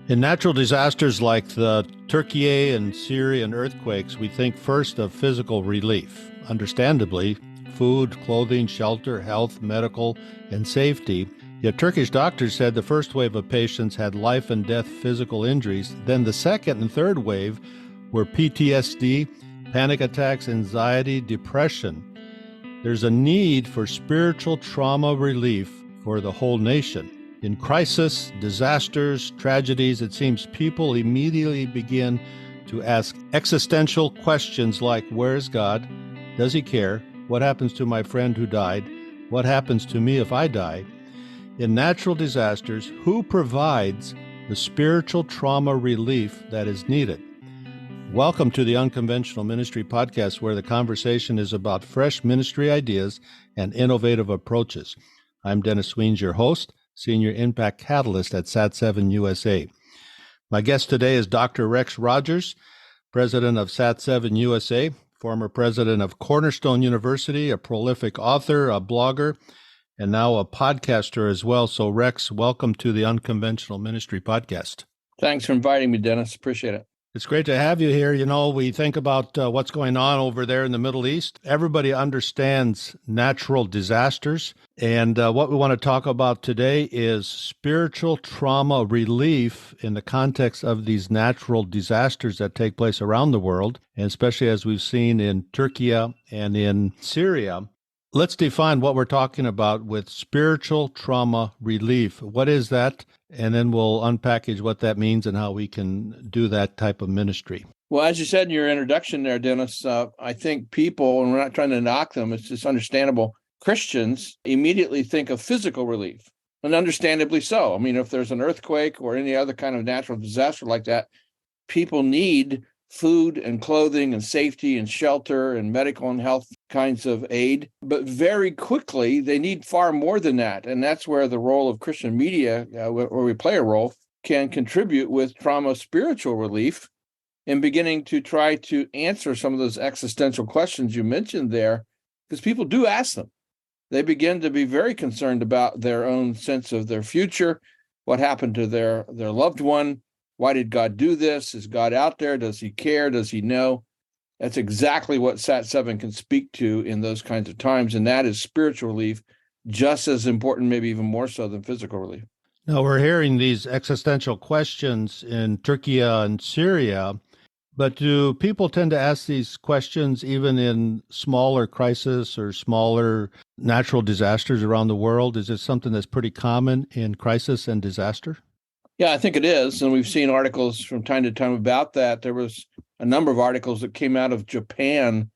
In natural disasters like the Türkiye and Syrian earthquakes, we think first of physical relief. Understandably, food, clothing, shelter, health, medical, and safety. Yet Turkish doctors said the first wave of patients had life and death physical injuries. Then the second and third wave were PTSD, panic attacks, anxiety, depression. There's a need for spiritual trauma relief for the whole nation. In crisis, disasters, tragedies, it seems people immediately begin to ask existential questions like, where's God? Does he care? What happens to my friend who died? What happens to me if I die? In natural disasters, who provides the spiritual trauma relief that is needed? Welcome to the Unconventional Ministry Podcast, where the conversation is about fresh ministry ideas and innovative approaches. I'm Dennis Weens, your host, Senior Impact Catalyst at SAT7 USA. My guest today is Dr. Rex Rogers, President of SAT7 USA, former president of Cornerstone University, a prolific author, a blogger, and now a podcaster as well. So Rex, welcome to the Unconventional Ministry Podcast. Thanks for inviting me, Dennis. Appreciate it. It's great to have you here. You know, we think about what's going on over there in the Middle East. Everybody understands natural disasters. And what we want to talk about today is spiritual trauma relief in the context of these natural disasters that take place around the world, and especially as we've seen in Turkey and in Syria. Let's define what we're talking about with spiritual trauma relief. What is that? And then we'll unpackage what that means and how we can do that type of ministry. Well, as you said in your introduction there, Dennis, I think people, and we're not trying to knock them, it's just understandable, Christians immediately think of physical relief, and understandably so. I mean, if there's an earthquake or any other kind of natural disaster like that, people need food and clothing and safety and shelter and medical and health kinds of aid. But very quickly, they need far more than that. And that's where the role of Christian media, where we play a role, can contribute with trauma spiritual relief and beginning to try to answer some of those existential questions you mentioned there, because people do ask them. They begin to be very concerned about their own sense of their future, what happened to their loved one. Why did God do this? Is God out there? Does he care? Does he know? That's exactly what SAT7 can speak to in those kinds of times, and that is spiritual relief, just as important, maybe even more so than physical relief. Now, we're hearing these existential questions in Turkey and Syria, but do people tend to ask these questions even in smaller crises or smaller natural disasters around the world? Is it something that's pretty common in crisis and disaster? Yeah, I think it is. And we've seen articles from time to time about that. There was a number of articles that came out of Japan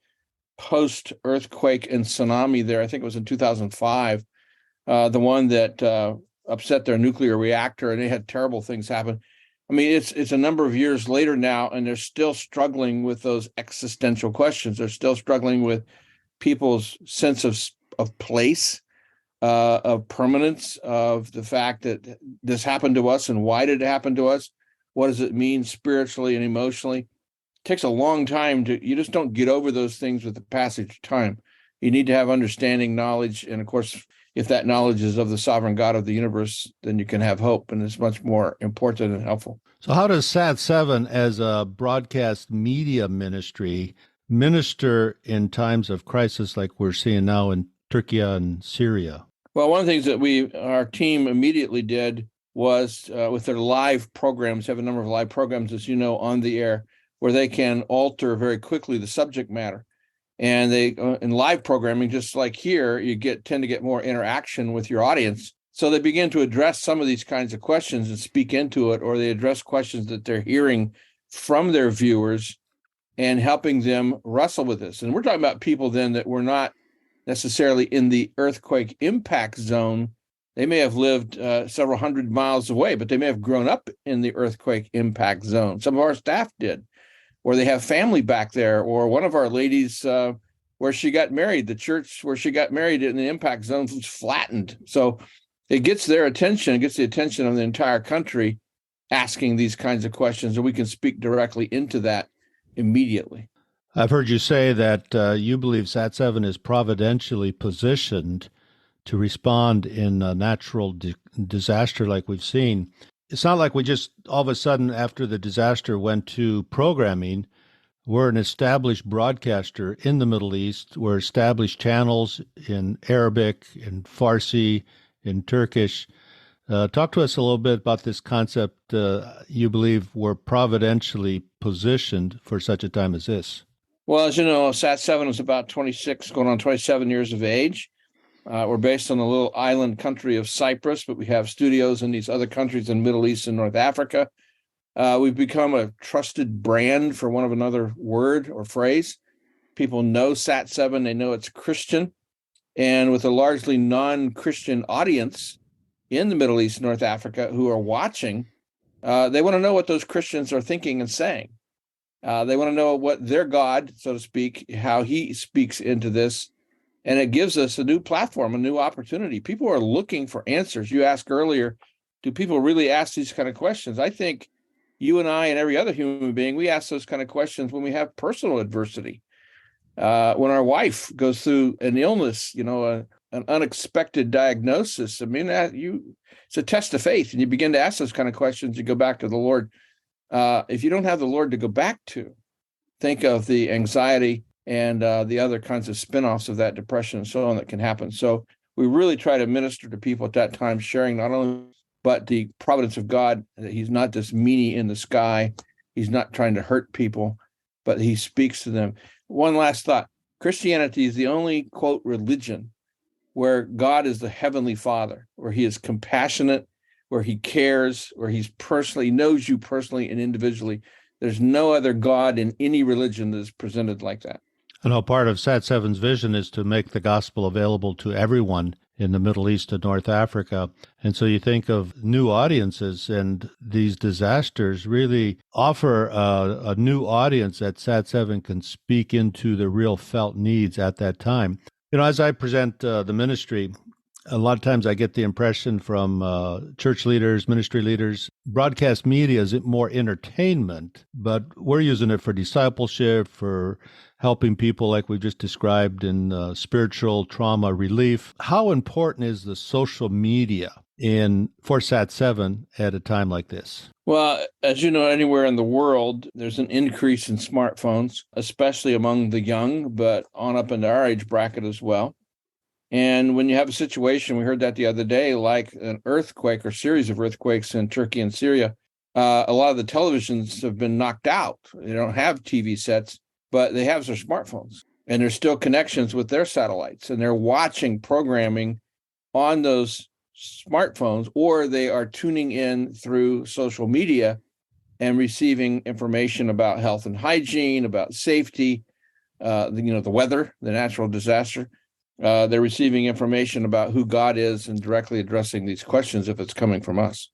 post-earthquake and tsunami there. I think it was in 2005, the one that upset their nuclear reactor, and they had terrible things happen. I mean, it's a number of years later now, and they're still struggling with those existential questions. They're still struggling with people's sense of place, of permanence, of the fact that this happened to us and why did it happen to us? What does it mean spiritually and emotionally? It takes a long time you just don't get over those things with the passage of time. You need to have understanding, knowledge, and of course, if that knowledge is of the sovereign God of the universe, then you can have hope, and it's much more important and helpful. So how does SAT7 as a broadcast media ministry minister in times of crisis like we're seeing now in Turkey and Syria? Well, one of the things that our team immediately did was with their live programs, have a number of live programs, as you know, on the air, where they can alter very quickly the subject matter. And they, in live programming, just like here, you tend to get more interaction with your audience. So they begin to address some of these kinds of questions and speak into it, or they address questions that they're hearing from their viewers and helping them wrestle with this. And we're talking about people then that were not necessarily in the earthquake impact zone. They may have lived several hundred miles away, but they may have grown up in the earthquake impact zone. Some of our staff did, or they have family back there, or one of our ladies where she got married, the church where she got married in the impact zone was flattened. So it gets their attention, it gets the attention of the entire country asking these kinds of questions, and we can speak directly into that immediately. I've heard you say that you believe SAT7 is providentially positioned to respond in a natural disaster like we've seen. It's not like we just all of a sudden after the disaster went to programming. We're an established broadcaster in the Middle East. We're established channels in Arabic, in Farsi, in Turkish. Talk to us a little bit about this concept you believe we're providentially positioned for such a time as this. Well, as you know, Sat7 is about 26, going on 27 years of age. We're based on the little island country of Cyprus, but we have studios in these other countries in Middle East and North Africa. We've become a trusted brand, for want of another word or phrase. People know Sat7, they know it's Christian. And with a largely non-Christian audience in the Middle East and North Africa who are watching, they want to know what those Christians are thinking and saying. They want to know what their God, so to speak, how he speaks into this. And it gives us a new platform, a new opportunity. People are looking for answers. You asked earlier, do people really ask these kind of questions? I think you and I and every other human being, we ask those kind of questions when we have personal adversity. When our wife goes through an illness, an unexpected diagnosis. I mean, it's a test of faith. And you begin to ask those kind of questions. You go back to the Lord. If you don't have the Lord to go back to, think of the anxiety and the other kinds of spinoffs of that depression and so on that can happen. So we really try to minister to people at that time, sharing not only but the providence of God, that he's not this meanie in the sky. He's not trying to hurt people, but he speaks to them. One last thought. Christianity is the only, quote, religion where God is the heavenly Father, where he is compassionate, where he cares, where he knows you personally and individually. There's no other God in any religion that is presented like that. I know part of Sat7's vision is to make the gospel available to everyone in the Middle East and North Africa. And so you think of new audiences, and these disasters really offer a new audience that Sat7 can speak into the real felt needs at that time. As I present the ministry, a lot of times I get the impression from church leaders, ministry leaders, broadcast media is more entertainment, but we're using it for discipleship, for helping people like we've just described in spiritual trauma relief. How important is the social media for Sat7 at a time like this? Well, as you know, anywhere in the world, there's an increase in smartphones, especially among the young, but on up into our age bracket as well. And when you have a situation, we heard that the other day, like an earthquake or series of earthquakes in Turkey and Syria, a lot of the televisions have been knocked out. They don't have TV sets, but they have their smartphones, and there's still connections with their satellites, and they're watching programming on those smartphones, or they are tuning in through social media and receiving information about health and hygiene, about safety, the weather, the natural disaster. They're receiving information about who God is and directly addressing these questions if it's coming from us.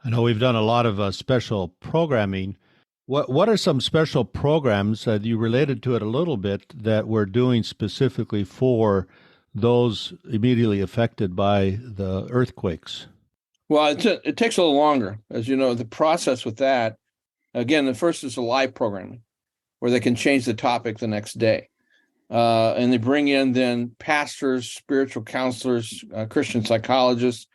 I know we've done a lot of special programming. What are some special programs that you related to it a little bit that we're doing specifically for those immediately affected by the earthquakes? Well, it takes a little longer. As you know, the process with that, again, the first is a live programming where they can change the topic the next day. And they bring in then pastors, spiritual counselors, Christian psychologists,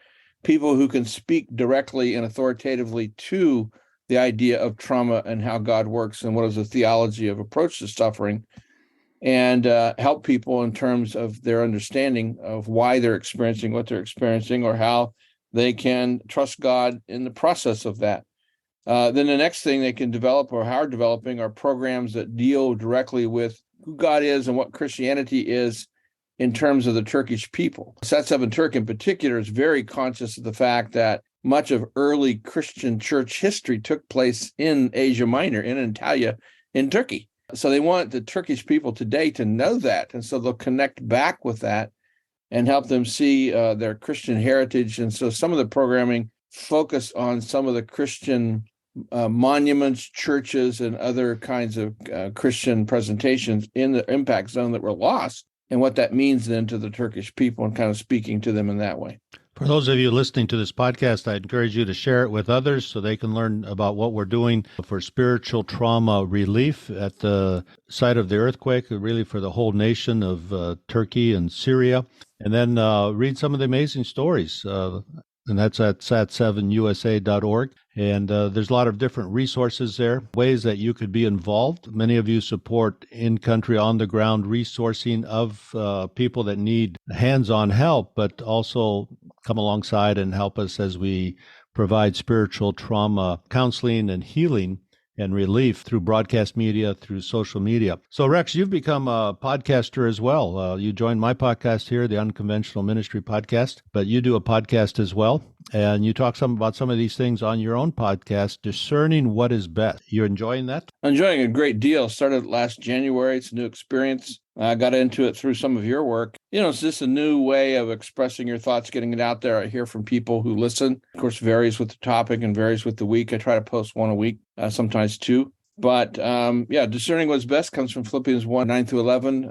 people who can speak directly and authoritatively to the idea of trauma and how God works and what is the theology of approach to suffering, and help people in terms of their understanding of why they're experiencing what they're experiencing, or how they can trust God in the process of that. Then the next thing they can develop, or are developing, are programs that deal directly with who God is and what Christianity is in terms of the Turkish people. Sat7 Turk in particular is very conscious of the fact that much of early Christian church history took place in Asia Minor, in Antalya, in Turkey. So they want the Turkish people today to know that. And so they'll connect back with that and help them see their Christian heritage. And so some of the programming focus on some of the Christian monuments, churches, and other kinds of Christian presentations in the impact zone that were lost, and what that means then to the Turkish people, and kind of speaking to them in that way. For those of you listening to this podcast, I encourage you to share it with others so they can learn about what we're doing for spiritual trauma relief at the site of the earthquake, really for the whole nation of Turkey and Syria. And then read some of the amazing stories. And that's at sat7usa.org. And there's a lot of different resources there, ways that you could be involved. Many of you support in-country, on-the-ground resourcing of people that need hands-on help, but also come alongside and help us as we provide spiritual trauma counseling and healing and relief through broadcast media, through social media. So, Rex, you've become a podcaster as well. You joined my podcast here, the Unconventional Ministry Podcast, but you do a podcast as well. And you talk about some of these things on your own podcast, Discerning What is Best. You're enjoying that? Enjoying a great deal. Started last January. It's a new experience. I got into it through some of your work. It's just a new way of expressing your thoughts, getting it out there. I hear from people who listen. Of course, varies with the topic and varies with the week. I try to post one a week, sometimes two. But discerning what's best comes from Philippians 1, 9 through 11,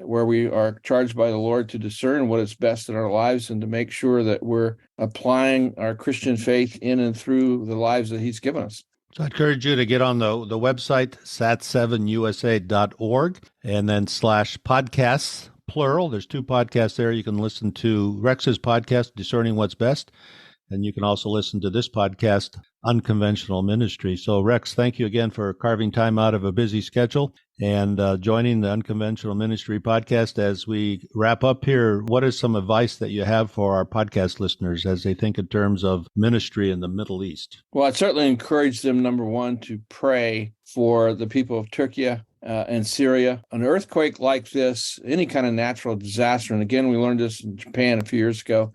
where we are charged by the Lord to discern what is best in our lives and to make sure that we're applying our Christian faith in and through the lives that he's given us. So I encourage you to get on the website, sat7usa.org, and then /podcasts, plural. There's 2 podcasts there. You can listen to Rex's podcast, Discerning What's Best, and you can also listen to this podcast, Unconventional Ministry. So, Rex, thank you again for carving time out of a busy schedule and joining the Unconventional Ministry podcast. As we wrap up here, what is some advice that you have for our podcast listeners as they think in terms of ministry in the Middle East? Well, I'd certainly encourage them, number one, to pray for the people of Turkey and Syria. An earthquake like this, any kind of natural disaster, and again, we learned this in Japan a few years ago,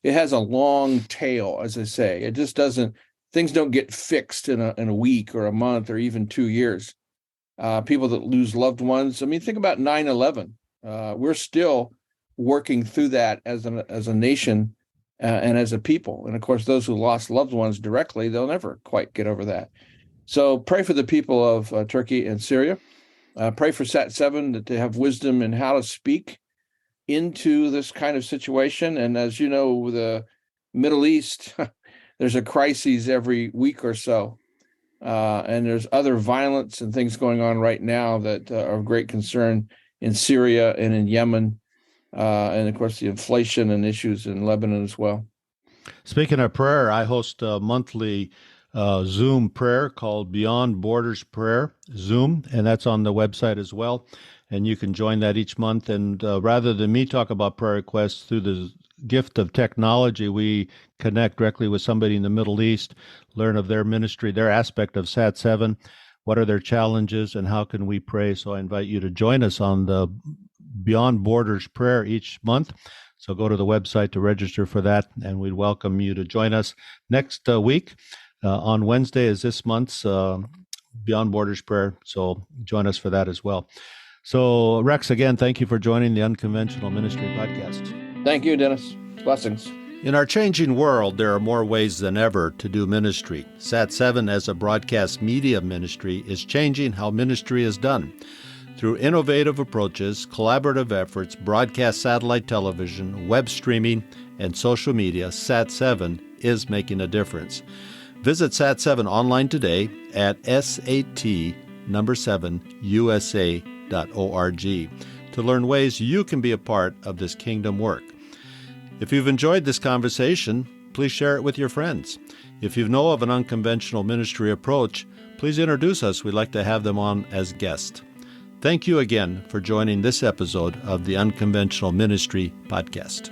it has a long tail, as I say. It just doesn't, things don't get fixed in a week or a month or even 2 years. People that lose loved ones. I mean, think about 9/11. We're still working through that as a nation and as a people. And of course, those who lost loved ones directly, they'll never quite get over that. So pray for the people of Turkey and Syria. Pray for Sat7 that they have wisdom in how to speak into this kind of situation. And as you know, the Middle East, there's a crisis every week or so. And there's other violence and things going on right now that are of great concern in Syria and in Yemen. And of course, the inflation and issues in Lebanon as well. Speaking of prayer, I host a monthly Zoom prayer called Beyond Borders Prayer, Zoom, and that's on the website as well. And you can join that each month. And rather than me talk about prayer requests through the gift of technology, we connect directly with somebody in the Middle East, learn of their ministry, their aspect of Sat7, what are their challenges, and how can we pray. So I invite you to join us on the Beyond Borders Prayer each month. So go to the website to register for that, and we'd welcome you to join us next week. On Wednesday is this month's Beyond Borders Prayer, so join us for that as well. So, Rex, again, thank you for joining the Unconventional Ministry Podcast. Thank you, Dennis. Blessings. In our changing world, there are more ways than ever to do ministry. Sat7 as a broadcast media ministry is changing how ministry is done. Through innovative approaches, collaborative efforts, broadcast satellite television, web streaming, and social media, Sat7 is making a difference. Visit Sat7 online today at sat7usa.org to learn ways you can be a part of this kingdom work. If you've enjoyed this conversation, please share it with your friends. If you know of an unconventional ministry approach, please introduce us. We'd like to have them on as guests. Thank you again for joining this episode of the Unconventional Ministry Podcast.